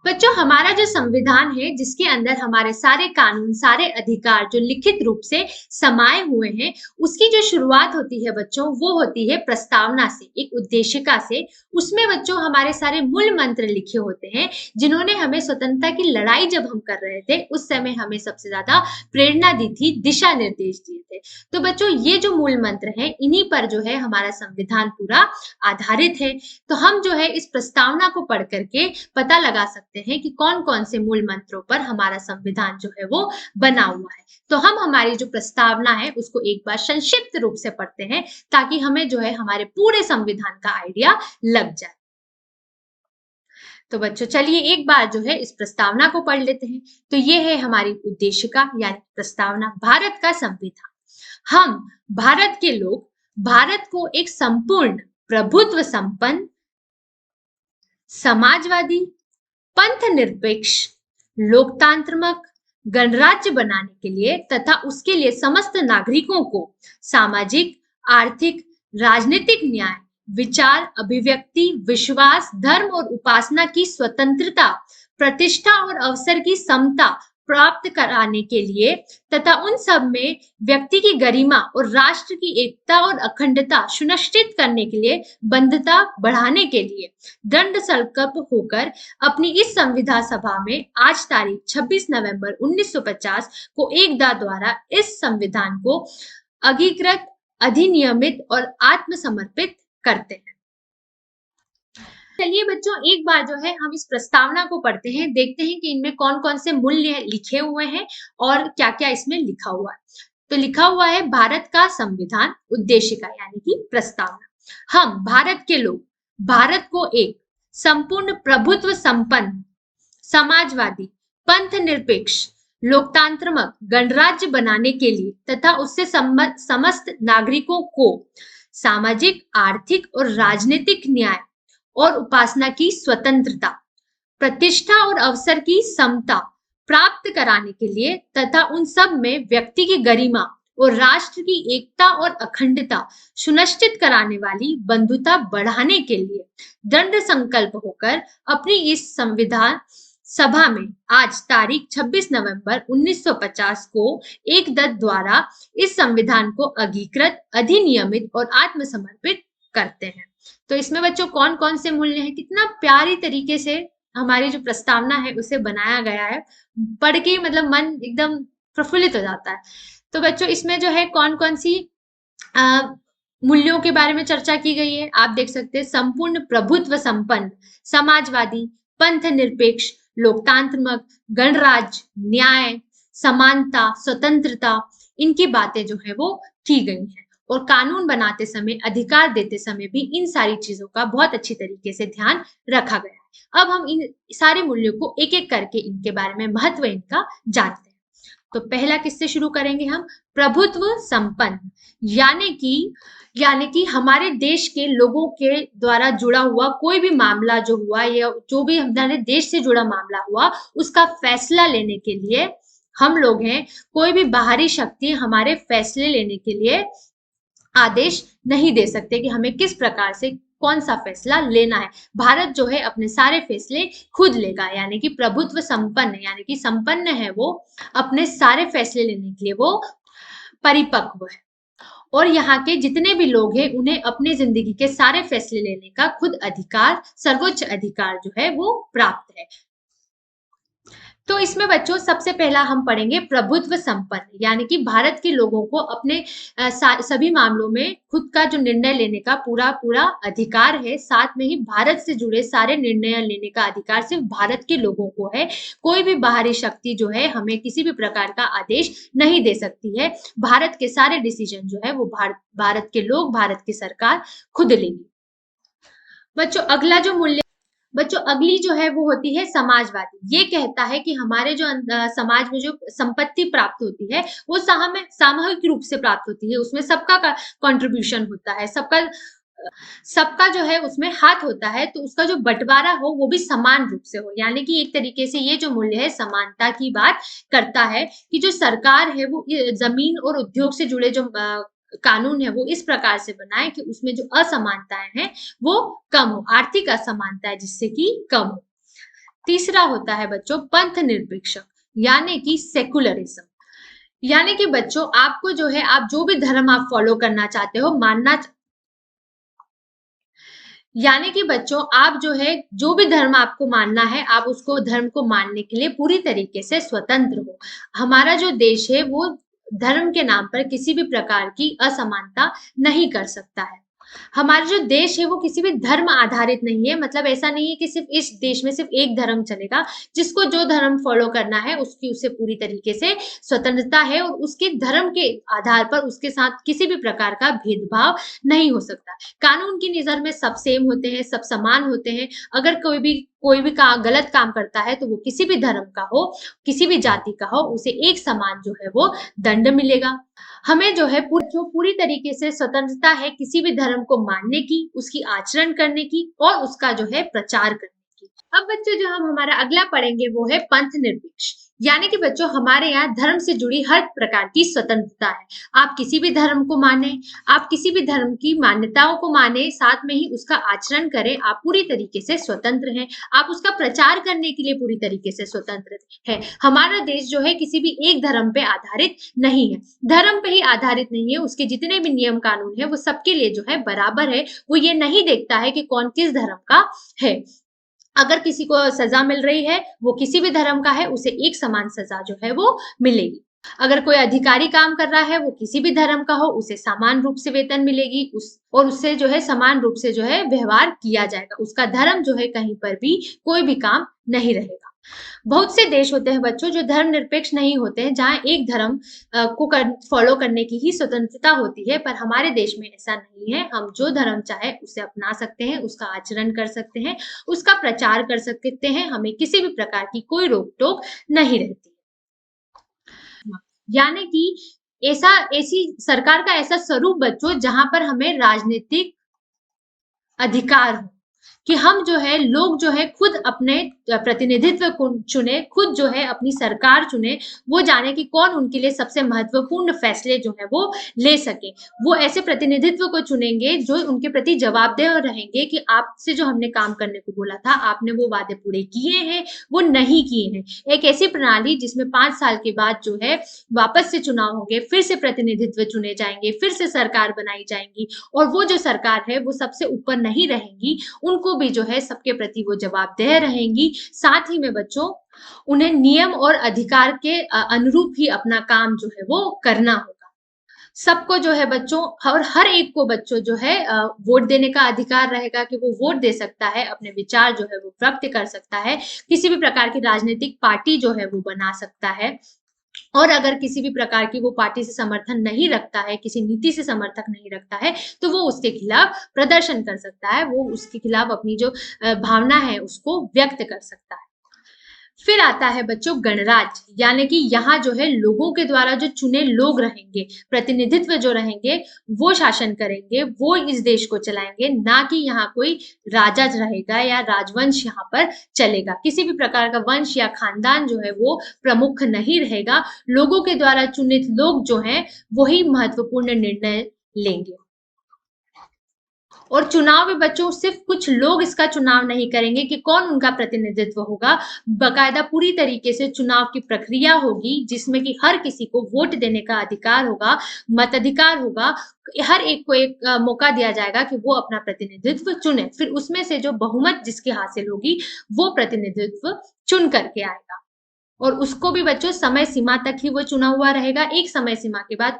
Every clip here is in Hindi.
बच्चों, हमारा जो संविधान है जिसके अंदर हमारे सारे कानून, सारे अधिकार जो लिखित रूप से समाये हुए हैं, उसकी जो शुरुआत होती है बच्चों, वो होती है प्रस्तावना से, एक उद्देशिका से। उसमें बच्चों हमारे सारे मूल मंत्र लिखे होते हैं, जिन्होंने हमें स्वतंत्रता की लड़ाई जब हम कर रहे थे, उस समय हमें सबसे ज्यादा प्रेरणा दी थी, दिशा निर्देश दिए थे। तो बच्चों, ये जो मूल मंत्र हैं, इन्हीं पर जो है हमारा संविधान पूरा आधारित है। तो हम जो है इस प्रस्तावना को पढ़ करके पता लगा सकते हैं कि कौन-कौन से मूल मंत्रों पर हमारा संविधान जो है वो बना हुआ है। तो हम हमारी जो प्रस्तावना है उसको एक बार संक्षिप्त रूप से पढ़ते हैं, ताकि हमें जो है हमारे पूरे संविधान का आइडिया लग जाए। तो बच्चों चलिए एक बार जो है इस प्रस्तावना को पढ़ लेते हैं। तो ये है हमारी उद्देशिका यानी प्रस्तावना, भारत का संविधान। हम भारत के लोग भारत को एक संपूर्ण प्रभुत्व संपन्न, समाजवादी, पंथ निरपेक्ष, लोकतांत्रिक गणराज्य बनाने के लिए तथा उसके लिए समस्त नागरिकों को सामाजिक, आर्थिक, राजनीतिक न्याय, विचार, अभिव्यक्ति, विश्वास, धर्म और उपासना की स्वतंत्रता, प्रतिष्ठा और अवसर की समता प्राप्त कराने के लिए तथा उन सब में व्यक्ति की गरिमा और राष्ट्र की एकता और अखंडता सुनिश्चित करने के लिए बंधुता बढ़ाने के लिए दृढ़ संकल्प होकर अपनी इस संविधान सभा में आज तारीख 26 नवंबर 1950 को एकता द्वारा इस संविधान को अंगीकृत, अधिनियमित और आत्मसमर्पित करते हैं। चलिए बच्चों एक बार जो है हम इस प्रस्तावना को पढ़ते हैं, देखते हैं कि इनमें कौन-कौन से मूल्य लिखे हुए हैं और क्या-क्या इसमें लिखा हुआ है। तो लिखा हुआ है भारत का संविधान, उद्देशिका यानी कि प्रस्तावना। हम भारत के लोग भारत को एक संपूर्ण प्रभुत्व संपन्न, समाजवादी, पंथ निरपेक्ष, लोकतांत्रिक गणराज्य बनाने के लिए तथा उससे समस्त नागरिकों को सामाजिक, आर्थिक और राजनीतिक न्याय और उपासना की स्वतंत्रता, प्रतिष्ठा और अवसर की समता प्राप्त कराने के लिए तथा उन सब में व्यक्ति की गरिमा और राष्ट्र की एकता और अखंडता सुनिश्चित कराने वाली बंधुता बढ़ाने के लिए दृढ़ संकल्प होकर अपनी इस संविधान सभा में आज तारीख 26 नवंबर 1950 को एकदत द्वारा इस संविधान को अंगीकृत, अधिनियमित और आत्मसमर्पित करते हैं। तो इसमें बच्चों कौन कौन से मूल्य हैं, कितना प्यारी तरीके से हमारी जो प्रस्तावना है उसे बनाया गया है, पढ़ के मतलब मन एकदम प्रफुल्लित हो जाता है। तो बच्चों इसमें जो है कौन कौन सी मूल्यों के बारे में चर्चा की गई है, आप देख सकते हैं। संपूर्ण प्रभुत्व संपन्न, समाजवादी, पंथ निरपेक्ष, लोकतांत्रिक, गणराज्य, न्याय, समानता, स्वतंत्रता, इनकी बातें जो है वो की गई हैं। और कानून बनाते समय, अधिकार देते समय भी इन सारी चीजों का बहुत अच्छी तरीके से ध्यान रखा गया है। अब हम इन सारे मूल्यों को एक एक करके इनके बारे में महत्व इनका जानते हैं। तो पहला किससे शुरू करेंगे हम, प्रभुत्व संपन्न, यानी कि हमारे देश के लोगों के द्वारा जुड़ा हुआ कोई भी मामला जो हुआ या जो भी हमारे देश से जुड़ा मामला हुआ, उसका फैसला लेने के लिए हम लोग हैं, कोई भी बाहरी शक्ति हमारे फैसले लेने के लिए आदेश नहीं दे सकते कि हमें किस प्रकार से कौन सा फैसला लेना है। भारत जो है अपने सारे फैसले खुद लेगा, यानी कि प्रभुत्व संपन्न, यानी कि संपन्न है वो, अपने सारे फैसले लेने के लिए वो परिपक्व है। और यहाँ के जितने भी लोग हैं उन्हें अपनी जिंदगी के सारे फैसले लेने का खुद अधिकार, सर्वोच्च अधिकार जो है वो प्राप्त है। तो इसमें बच्चों सबसे पहला हम पढ़ेंगे प्रभुत्व संपन्न, यानी कि भारत के लोगों को अपने सभी मामलों में खुद का जो निर्णय लेने का पूरा अधिकार है। साथ में ही भारत से जुड़े सारे निर्णय लेने का अधिकार सिर्फ भारत के लोगों को है। कोई भी बाहरी शक्ति जो है हमें किसी भी प्रकार का आदेश नहीं दे सकती है। भारत के सारे डिसीजन जो है वो भारत के लोग, भारत की सरकार खुद लेगी। बच्चों अगली जो है वो होती है समाजवादी। ये कहता है कि हमारे जो समाज में जो संपत्ति प्राप्त होती है वो सामूहिक रूप से प्राप्त होती है, उसमें सबका कंट्रीब्यूशन होता है, सबका जो है उसमें हाथ होता है, तो उसका जो बंटवारा हो वो भी समान रूप से हो। यानी कि एक तरीके से ये जो मूल्य है समानता की बात करता है कि जो सरकार है वो जमीन और उद्योग से जुड़े जो कानून है वो इस प्रकार से बनाए कि उसमें जो असमानताएं हैं वो कम हो, आर्थिक असमानता है जिससे कि कम हो। तीसरा होता है बच्चों पंथ निरपेक्ष, यानी कि सेकुलरिज्म। यानी कि बच्चों आपको जो है, आप जो भी धर्म आप फॉलो करना चाहते हो, यानी कि बच्चों आप जो है, जो भी धर्म आपको मानना है, आप उसको धर्म को मानने के लिए पूरी तरीके से स्वतंत्र हो। हमारा जो देश है वो धर्म के नाम पर किसी भी प्रकार की असमानता नहीं कर सकता है। हमारा जो देश है वो किसी भी धर्म आधारित नहीं है, मतलब ऐसा नहीं है कि सिर्फ इस देश में सिर्फ एक धर्म चलेगा। जिसको जो धर्म फॉलो करना है उसकी उसे पूरी तरीके से स्वतंत्रता है, और उसके धर्म के आधार पर उसके साथ किसी भी प्रकार का भेदभाव नहीं हो सकता। कानून की नजर में सब सेम होते हैं, सब समान होते हैं। अगर कोई भी गलत काम करता है तो वो किसी भी धर्म का हो, किसी भी जाति का हो, उसे एक समान जो है वो दंड मिलेगा। हमें जो है पूरी तरीके से स्वतंत्रता है किसी भी धर्म को मानने की, उसकी आचरण करने की और उसका जो है प्रचार करने की। अब बच्चों जो हम हमारा अगला पढ़ेंगे वो है पंथ निरपेक्ष। यानी कि बच्चों हमारे यहाँ धर्म से जुड़ी हर प्रकार की स्वतंत्रता है। आप किसी भी धर्म को माने, आप किसी भी धर्म की मान्यताओं को माने, साथ में ही उसका आचरण करें, आप पूरी तरीके से स्वतंत्र हैं। आप उसका प्रचार करने के लिए पूरी तरीके से स्वतंत्र है। हमारा देश जो है किसी भी एक धर्म पे आधारित नहीं है, धर्म पे ही आधारित नहीं है। उसके जितने भी नियम कानून है वो सबके लिए जो है बराबर है। वो ये नहीं देखता है कि कौन किस धर्म का है। अगर किसी को सजा मिल रही है, वो किसी भी धर्म का है, उसे एक समान सजा जो है वो मिलेगी। अगर कोई अधिकारी काम कर रहा है, वो किसी भी धर्म का हो, उसे समान रूप से वेतन मिलेगी, उससे जो है समान रूप से जो है व्यवहार किया जाएगा। उसका धर्म जो है कहीं पर भी कोई भी काम नहीं रहेगा। बहुत से देश होते हैं बच्चों जो धर्मनिरपेक्ष नहीं होते हैं, जहाँ एक धर्म को फॉलो करने की ही स्वतंत्रता होती है, पर हमारे देश में ऐसा नहीं है। हम जो धर्म चाहे उसे अपना सकते हैं, उसका आचरण कर सकते हैं, उसका प्रचार कर सकते हैं। हमें किसी भी प्रकार की कोई रोक टोक नहीं रहती। यानी कि ऐसी सरकार का ऐसा स्वरूप बच्चों जहां पर हमें राजनीतिक अधिकार हो कि हम जो है, लोग जो है खुद अपने प्रतिनिधित्व को चुने, खुद जो है अपनी सरकार चुने, वो जाने कि कौन उनके लिए सबसे महत्वपूर्ण फैसले जो है वो ले सके। वो ऐसे प्रतिनिधित्व को चुनेंगे जो उनके प्रति जवाबदेह रहेंगे कि आपसे जो हमने काम करने को बोला था, आपने वो वादे पूरे किए हैं, वो नहीं किए हैं। एक ऐसी प्रणाली जिसमें 5 साल के बाद जो है वापस से चुनाव होंगे, फिर से प्रतिनिधित्व चुने जाएंगे, फिर से सरकार बनाई जाएंगी, और वो जो सरकार है वो सबसे ऊपर नहीं रहेंगी, उनको भी जो है सबके प्रति वो जवाबदेह रहेंगी। साथ ही में बच्चों उन्हें नियम और अधिकार के अनुरूप ही अपना काम जो है वो करना होगा। सबको जो है बच्चों, और हर एक को बच्चों जो है वोट देने का अधिकार रहेगा कि वो वोट दे सकता है, अपने विचार जो है वो व्यक्त कर सकता है, किसी भी प्रकार की राजनीतिक पार्टी जो है वो बना सकता है। और अगर किसी भी प्रकार की वो पार्टी से समर्थन नहीं रखता है, किसी नीति से समर्थक नहीं रखता है, तो वो उसके खिलाफ प्रदर्शन कर सकता है, वो उसके खिलाफ अपनी जो भावना है उसको व्यक्त कर सकता है। फिर आता है बच्चों गणराज्य। यानी कि यहाँ जो है लोगों के द्वारा जो चुने लोग रहेंगे, प्रतिनिधित्व जो रहेंगे, वो शासन करेंगे, वो इस देश को चलाएंगे, ना कि यहाँ कोई राजा रहेगा या राजवंश यहाँ पर चलेगा। किसी भी प्रकार का वंश या खानदान जो है वो प्रमुख नहीं रहेगा। लोगों के द्वारा चुनित लोग जो हैं वही महत्वपूर्ण निर्णय लेंगे। और चुनाव में बच्चों सिर्फ कुछ लोग इसका चुनाव नहीं करेंगे कि कौन उनका प्रतिनिधित्व होगा, बकायदा पूरी तरीके से चुनाव की प्रक्रिया होगी जिसमें कि हर किसी को वोट देने का अधिकार होगा, मताधिकार होगा। हर एक को एक मौका दिया जाएगा कि वो अपना प्रतिनिधित्व चुने, फिर उसमें से जो बहुमत जिसकी हासिल होगी वो प्रतिनिधित्व चुन करके आएगा। और उसको भी बच्चों समय सीमा तक ही वो चुना हुआ रहेगा। एक समय सीमा के बाद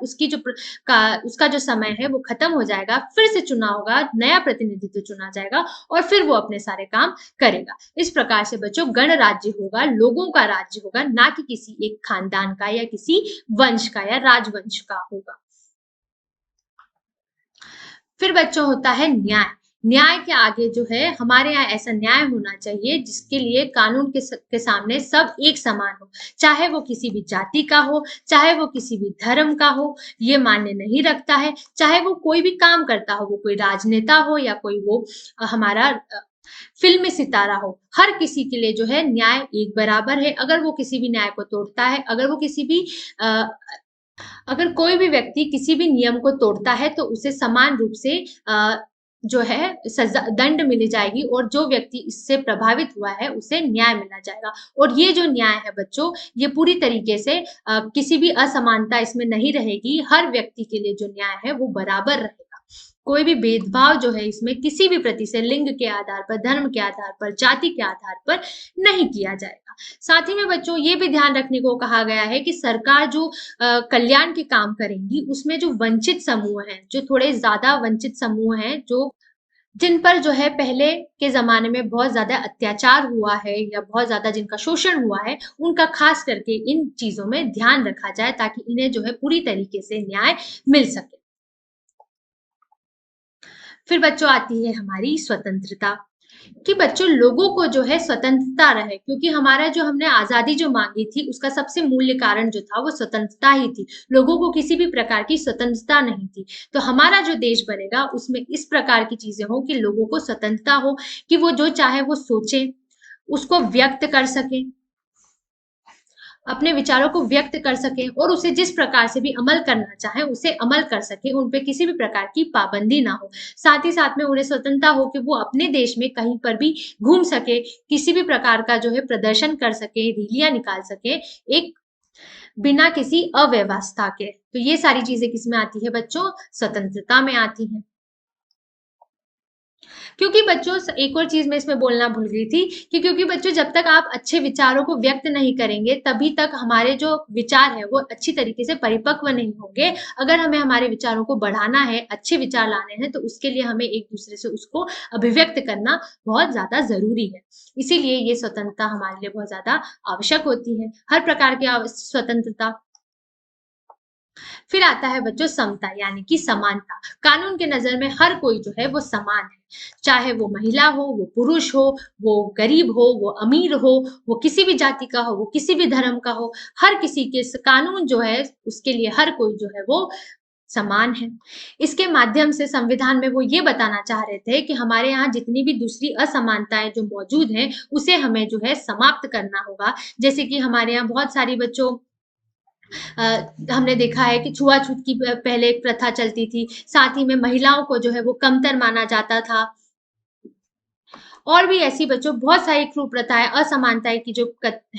उसका जो समय है वो खत्म हो जाएगा, फिर से चुनाव होगा, नया प्रतिनिधित्व चुना जाएगा और फिर वो अपने सारे काम करेगा। इस प्रकार से बच्चों गणराज्य होगा, लोगों का राज्य होगा, ना कि किसी एक खानदान का या किसी वंश का या राजवंश का होगा। फिर बच्चों होता है न्याय। न्याय के आगे जो है हमारे यहाँ ऐसा न्याय होना चाहिए जिसके लिए कानून के सामने सब एक समान हो, चाहे वो किसी भी जाति का हो, चाहे वो किसी भी धर्म का हो, ये मान्य नहीं रखता है। चाहे वो कोई भी काम करता हो, वो कोई राजनेता हो या कोई वो हमारा फिल्मी सितारा हो, हर किसी के लिए जो है न्याय एक बराबर है। अगर वो किसी भी न्याय को तोड़ता है, अगर कोई भी व्यक्ति किसी भी नियम को तोड़ता है तो उसे समान रूप से जो है सजा दंड मिली जाएगी और जो व्यक्ति इससे प्रभावित हुआ है उसे न्याय मिला जाएगा। और ये जो न्याय है बच्चों, ये पूरी तरीके से किसी भी असमानता इसमें नहीं रहेगी। हर व्यक्ति के लिए जो न्याय है वो बराबर रहेगा। कोई भी भेदभाव जो है इसमें किसी भी प्रति से लिंग के आधार पर, धर्म के आधार पर, जाति के आधार पर नहीं किया जाएगा। साथ ही में बच्चों ये भी ध्यान रखने को कहा गया है कि सरकार जो कल्याण के काम करेंगी उसमें जो वंचित समूह हैं, जो थोड़े ज्यादा वंचित समूह हैं, जो जिन पर जो है पहले के ज़माने में बहुत ज़्यादा अत्याचार हुआ है या बहुत ज़्यादा जिनका शोषण हुआ है, उनका ख़ास करके इन चीज़ों में ध्यान रखा जाए ताकि इन्हें जो है पूरी तरीके से न्याय मिल सके। फिर बच्चों आती है हमारी स्वतंत्रता, कि बच्चों लोगों को जो है स्वतंत्रता रहे, क्योंकि हमारा जो हमने आजादी जो मांगी थी उसका सबसे मूल्य कारण जो था वो स्वतंत्रता ही थी। लोगों को किसी भी प्रकार की स्वतंत्रता नहीं थी। तो हमारा जो देश बनेगा उसमें इस प्रकार की चीजें हो कि लोगों को स्वतंत्रता हो, कि वो जो चाहे वो सोचे, उसको व्यक्त कर सके, अपने विचारों को व्यक्त कर सके और उसे जिस प्रकार से भी अमल करना चाहे उसे अमल कर सके, उन पे किसी भी प्रकार की पाबंदी ना हो। साथ ही साथ में उन्हें स्वतंत्रता हो कि वो अपने देश में कहीं पर भी घूम सके, किसी भी प्रकार का जो है प्रदर्शन कर सके, रैलियां निकाल सके, एक बिना किसी अव्यवस्था के। तो ये सारी चीजें किसमें आती है बच्चों? स्वतंत्रता में आती हैं। क्योंकि बच्चों एक और चीज मैं इसमें बोलना भूल गई थी कि क्योंकि बच्चों जब तक आप अच्छे विचारों को व्यक्त नहीं करेंगे तभी तक हमारे जो विचार है वो अच्छी तरीके से परिपक्व नहीं होंगे। अगर हमें हमारे विचारों को बढ़ाना है, अच्छे विचार लाने हैं, तो उसके लिए हमें एक दूसरे से उसको अभिव्यक्त करना बहुत ज्यादा जरूरी है। इसीलिए ये स्वतंत्रता हमारे लिए बहुत ज्यादा आवश्यक होती है, हर प्रकार की स्वतंत्रता। फिर आता है बच्चों समता यानी कि समानता। कानून के नजर में हर कोई जो है वो समान है, चाहे वो महिला हो, वो पुरुष हो, वो गरीब हो, वो अमीर हो, वो किसी भी जाति का हो, वो किसी भी धर्म का हो, हर किसी के कानून जो है उसके लिए हर कोई जो है वो समान है। इसके माध्यम से संविधान में वो ये बताना चाह रहे थे कि हमारे यहाँ जितनी भी दूसरी असमानताएं जो मौजूद हैं उसे हमें जो है समाप्त करना होगा। जैसे कि हमारे यहाँ बहुत सारी बच्चों हमने देखा है कि छुआछूत की पहले एक प्रथा चलती थी, साथ ही में महिलाओं को जो है वो कमतर माना जाता था। और भी ऐसी बच्चों बहुत सारी क्रूर प्रथाएं, असमानताएं की जो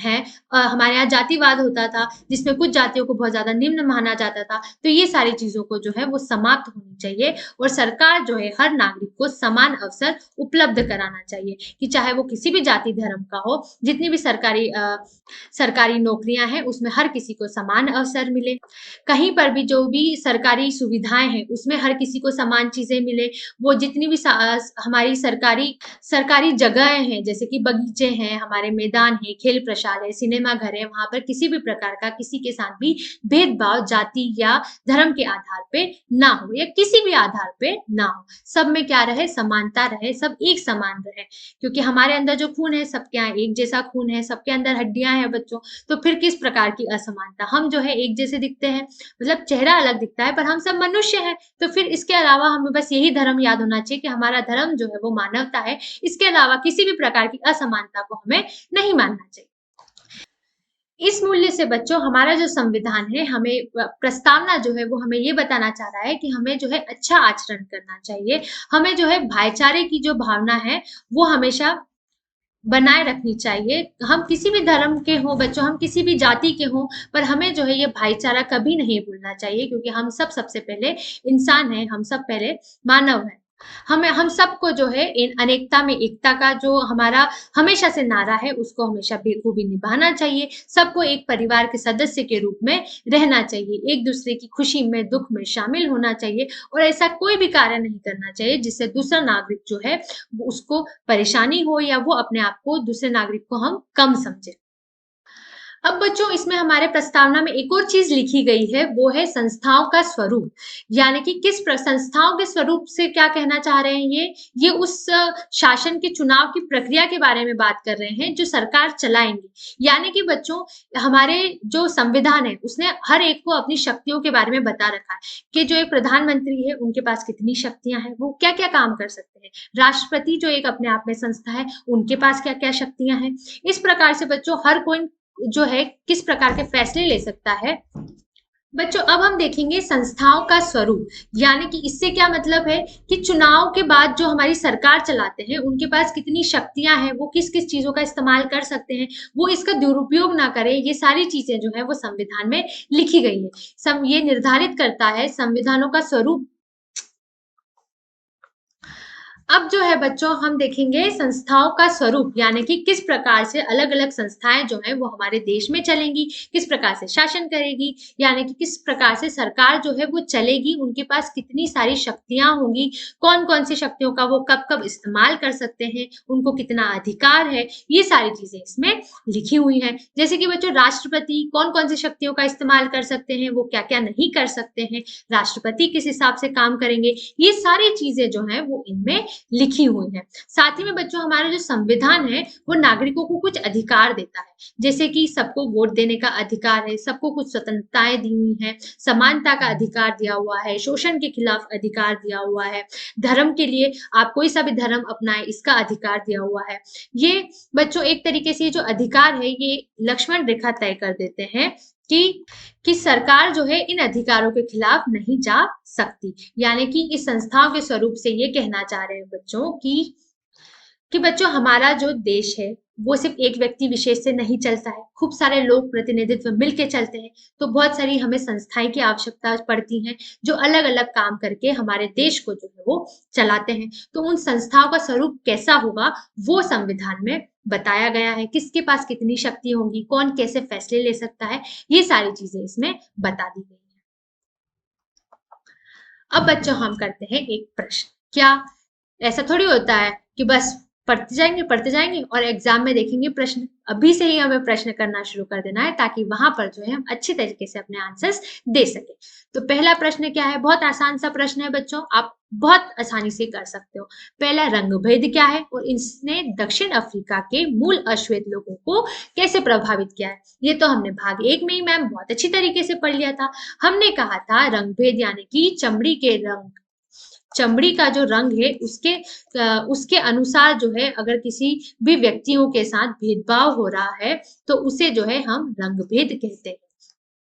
है, हमारे यहाँ जातिवाद होता था जिसमें कुछ जातियों को बहुत ज्यादा निम्न माना जाता था। तो ये सारी चीजों को जो है वो समाप्त होनी चाहिए और सरकार जो है हर नागरिक को समान अवसर उपलब्ध कराना चाहिए, कि चाहे वो किसी भी जाति धर्म का हो, जितनी भी सरकारी नौकरियां हैं उसमें हर किसी को समान अवसर मिले। कहीं पर भी जो भी सरकारी सुविधाएं हैं उसमें हर किसी को समान चीजें मिले। वो जितनी भी हमारी सरकारी जगहें हैं, जैसे कि बगीचे हैं, हमारे मैदान है, खेल प्रशाल है, सिनेमा घर है, वहां पर किसी भी प्रकार का किसी के साथ भी भेदभाव जाति या धर्म के आधार पे ना हो या किसी भी आधार पे ना हो। सब में क्या रहे? समानता रहे, सब एक समान रहे। क्योंकि हमारे अंदर जो खून है सबके यहाँ एक जैसा खून है, सबके अंदर हड्डियां हैं बच्चों। तो फिर किस प्रकार की असमानता? हम जो है एक जैसे दिखते हैं, मतलब चेहरा अलग दिखता है पर हम सब मनुष्य हैं। तो फिर इसके अलावा हमें बस यही धर्म याद होना चाहिए कि हमारा धर्म जो है वो मानवता है। इसके अलावा किसी भी प्रकार की असमानता को हमें नहीं मानना चाहिए। इस मूल्य से बच्चों हमारा जो संविधान है, हमें प्रस्तावना जो है वो हमें ये बताना चाह रहा है कि हमें जो है अच्छा आचरण करना चाहिए। हमें जो है भाईचारे की जो भावना है वो हमेशा बनाए रखनी चाहिए। हम किसी भी धर्म के हों बच्चों, हम किसी भी जाति के हों, पर हमें जो है ये भाईचारा कभी नहीं भूलना चाहिए, क्योंकि हम सब सबसे पहले इंसान हैं, हम सब पहले मानव हैं। हमें हम सबको जो है इन अनेकता में एकता का जो हमारा हमेशा से नारा है उसको हमेशा बेखूबी निभाना चाहिए। सबको एक परिवार के सदस्य के रूप में रहना चाहिए, एक दूसरे की खुशी में दुख में शामिल होना चाहिए और ऐसा कोई भी कार्य नहीं करना चाहिए जिससे दूसरा नागरिक जो है वो उसको परेशानी हो या वो अपने आप को दूसरे नागरिक को हम कम समझे। अब बच्चों इसमें हमारे प्रस्तावना में एक और चीज लिखी गई है, वो है संस्थाओं का स्वरूप। यानी कि संस्थाओं के स्वरूप से क्या कहना चाह रहे हैं ये उस शासन के चुनाव की प्रक्रिया के बारे में बात कर रहे हैं जो सरकार चलाएंगी। यानी कि बच्चों हमारे जो संविधान है उसने हर एक को अपनी शक्तियों के बारे में बता रखा है, कि जो एक प्रधानमंत्री है उनके पास कितनी शक्तियां हैं, वो क्या क्या काम कर सकते हैं। राष्ट्रपति जो एक अपने आप में संस्था है, उनके पास क्या क्या शक्तियां हैं। इस प्रकार से बच्चों हर कोई जो है किस प्रकार के फैसले ले सकता है बच्चों अब हम देखेंगे संस्थाओं का स्वरूप, यानी कि इससे क्या मतलब है कि चुनाव के बाद जो हमारी सरकार चलाते हैं उनके पास कितनी शक्तियां हैं, वो किस किस चीजों का इस्तेमाल कर सकते हैं, वो इसका दुरुपयोग ना करें, ये सारी चीजें जो है वो संविधान में लिखी गई है। ये निर्धारित करता है संविधानों का स्वरूप। अब जो है बच्चों हम देखेंगे संस्थाओं का स्वरूप, यानी कि किस प्रकार से अलग अलग संस्थाएं जो है वो हमारे देश में चलेंगी, किस प्रकार से शासन करेगी, यानी कि किस प्रकार से सरकार जो है वो चलेगी, उनके पास कितनी सारी शक्तियां होंगी, कौन कौन सी शक्तियों का वो कब कब इस्तेमाल कर सकते हैं, उनको कितना अधिकार है, ये सारी चीजें इसमें लिखी हुई हैं। जैसे कि बच्चों राष्ट्रपति कौन कौन सी शक्तियों का इस्तेमाल कर सकते हैं, वो क्या क्या नहीं कर सकते हैं, राष्ट्रपति किस हिसाब से काम करेंगे, ये सारी चीजें जो है वो इनमें लिखी हुई है। साथ ही में बच्चों हमारा जो संविधान है वो नागरिकों को कुछ अधिकार देता है, जैसे कि सबको वोट देने का अधिकार है, सबको कुछ स्वतंत्रताएं दी हुई हैं, समानता का अधिकार दिया हुआ है, शोषण के खिलाफ अधिकार दिया हुआ है, धर्म के लिए आप कोई सा भी धर्म अपनाए इसका अधिकार दिया हुआ है। ये बच्चों एक तरीके से जो अधिकार है ये लक्ष्मण रेखा तय कर देते हैं कि सरकार जो है इन अधिकारों के खिलाफ नहीं जा सकती। यानी कि इस संस्थाओं के स्वरूप से ये कहना चाह रहे हैं बच्चों कि बच्चों हमारा जो देश है वो सिर्फ एक व्यक्ति विशेष से नहीं चलता है, खूब सारे लोग प्रतिनिधित्व मिलके चलते हैं, तो बहुत सारी हमें संस्थाएं की आवश्यकता पड़ती है जो अलग अलग काम करके हमारे देश को जो है वो चलाते हैं। तो उन संस्थाओं का स्वरूप कैसा होगा वो संविधान में बताया गया है, किसके पास कितनी शक्ति होंगी, कौन कैसे फैसले ले सकता है, ये सारी चीजें इसमें बता दी गई है। अब बच्चों हम करते हैं एक प्रश्न। क्या ऐसा थोड़ी होता है कि बस पढ़ते जाएंगे और एग्जाम में देखेंगे प्रश्न? अभी से ही हमें प्रश्न करना शुरू कर देना है ताकि वहां पर जो है हम अच्छे तरीके से अपने आंसर्स दे सके। तो पहला प्रश्न क्या है, बहुत आसान सा प्रश्न है बच्चों, आप बहुत आसानी से कर सकते हो। पहला, रंगभेद क्या है और इसने दक्षिण अफ्रीका के मूल अश्वेत लोगों को कैसे प्रभावित किया है? ये तो हमने भाग 1 में ही मैम बहुत अच्छी तरीके से पढ़ लिया था। हमने कहा था रंगभेद यानी कि चमड़ी का जो रंग है उसके अनुसार जो है अगर किसी भी व्यक्तियों के साथ भेदभाव हो रहा है तो उसे जो है हम रंगभेद कहते हैं।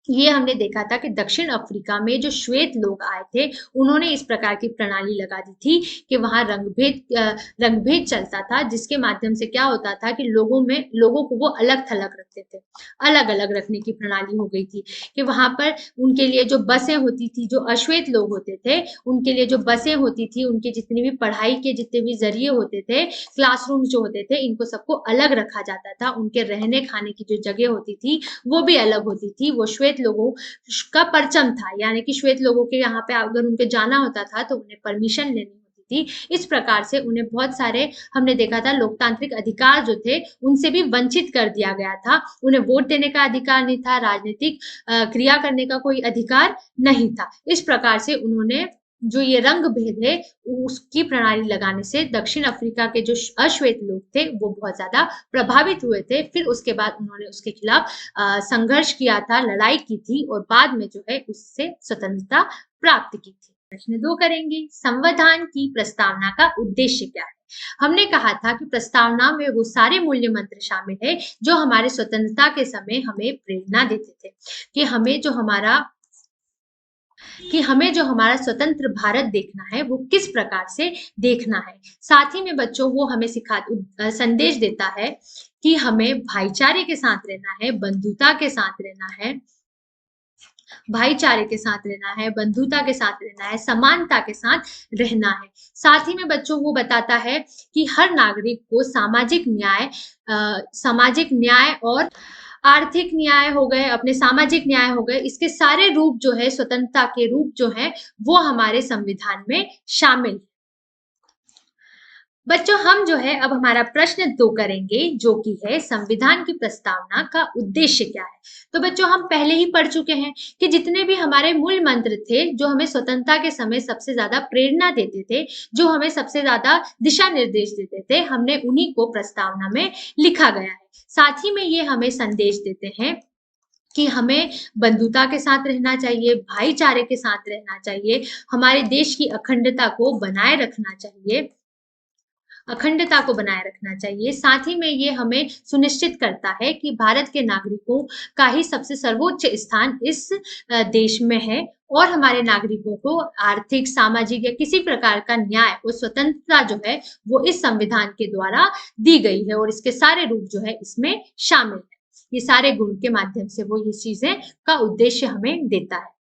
ये हमने देखा था कि दक्षिण अफ्रीका में जो श्वेत लोग आए थे उन्होंने इस प्रकार की प्रणाली लगा दी थी कि वहां रंगभेद चलता था, जिसके माध्यम से क्या होता था कि लोगों को वो अलग थलग रखते थे, अलग अलग रखने की प्रणाली हो गई थी कि वहां पर उनके लिए जो बसें होती थी, जो अश्वेत लोग होते थे उनके लिए जो बसें होती थी, उनके जितनी भी पढ़ाई के जितने भी जरिए होते थे, क्लासरूम जो होते थे, इनको सबको अलग रखा जाता था। उनके रहने खाने की जो जगह होती थी वो भी अलग होती थी। वो श्वेत लोगों का परचम था, यानी कि श्वेत लोगों के यहाँ पे अगर उनके जाना होता था तो उन्हें परमिशन लेनी होती थी। इस प्रकार से उन्हें बहुत सारे हमने देखा था लोकतांत्रिक अधिकार जो थे उनसे भी वंचित कर दिया गया था। उन्हें वोट देने का अधिकार नहीं था, राजनीतिक क्रिया करने का कोई अधिकार नहीं था। इस प्रकार से उन्होंने जो ये रंग भेद है उसकी प्रणाली लगाने से दक्षिण अफ्रीका के जो अश्वेत लोग थे वो बहुत ज्यादा प्रभावित हुए थे। फिर उसके बाद उन्होंने उसके खिलाफ संघर्ष किया था, लड़ाई की थी और बाद में जो है उससे स्वतंत्रता प्राप्त की थी। प्रश्न 2 करेंगे, संविधान की प्रस्तावना का उद्देश्य क्या है? हमने कहा था कि प्रस्तावना में वो सारे मूल्य मंत्र शामिल है जो हमारे स्वतंत्रता के समय हमें प्रेरणा देते थे कि हमें जो हमारा स्वतंत्र भारत देखना है वो किस प्रकार से देखना है। साथ ही में बच्चों वो हमें संदेश देता है कि हमें भाईचारे के साथ रहना है, बंधुता के साथ रहना है, भाईचारे के साथ रहना है, बंधुता के साथ रहना है, समानता के साथ रहना है। साथ ही में बच्चों वो बताता है कि हर नागरिक को सामाजिक न्याय और आर्थिक न्याय हो गए, अपने सामाजिक न्याय हो गए, इसके सारे रूप जो है स्वतंत्रता के रूप जो है वो हमारे संविधान में शामिल है। बच्चों हम जो है अब हमारा प्रश्न 2 करेंगे जो कि है संविधान की प्रस्तावना का उद्देश्य क्या है। तो बच्चों हम पहले ही पढ़ चुके हैं कि जितने भी हमारे मूल मंत्र थे जो हमें स्वतंत्रता के समय सबसे ज्यादा प्रेरणा देते थे, जो हमें सबसे ज्यादा दिशा निर्देश देते थे, हमने उन्हीं को प्रस्तावना में लिखा गया है। साथ ही में ये हमें संदेश देते हैं कि हमें बंधुता के साथ रहना चाहिए, भाईचारे के साथ रहना चाहिए, हमारे देश की अखंडता को बनाए रखना चाहिए, अखंडता को बनाए रखना चाहिए। साथ ही में ये हमें सुनिश्चित करता है कि भारत के नागरिकों का ही सबसे सर्वोच्च स्थान इस देश में है और हमारे नागरिकों को आर्थिक, सामाजिक या किसी प्रकार का न्याय और स्वतंत्रता जो है वो इस संविधान के द्वारा दी गई है और इसके सारे रूप जो है इसमें शामिल है। ये सारे गुण के माध्यम से वो ये चीजें का उद्देश्य हमें देता है।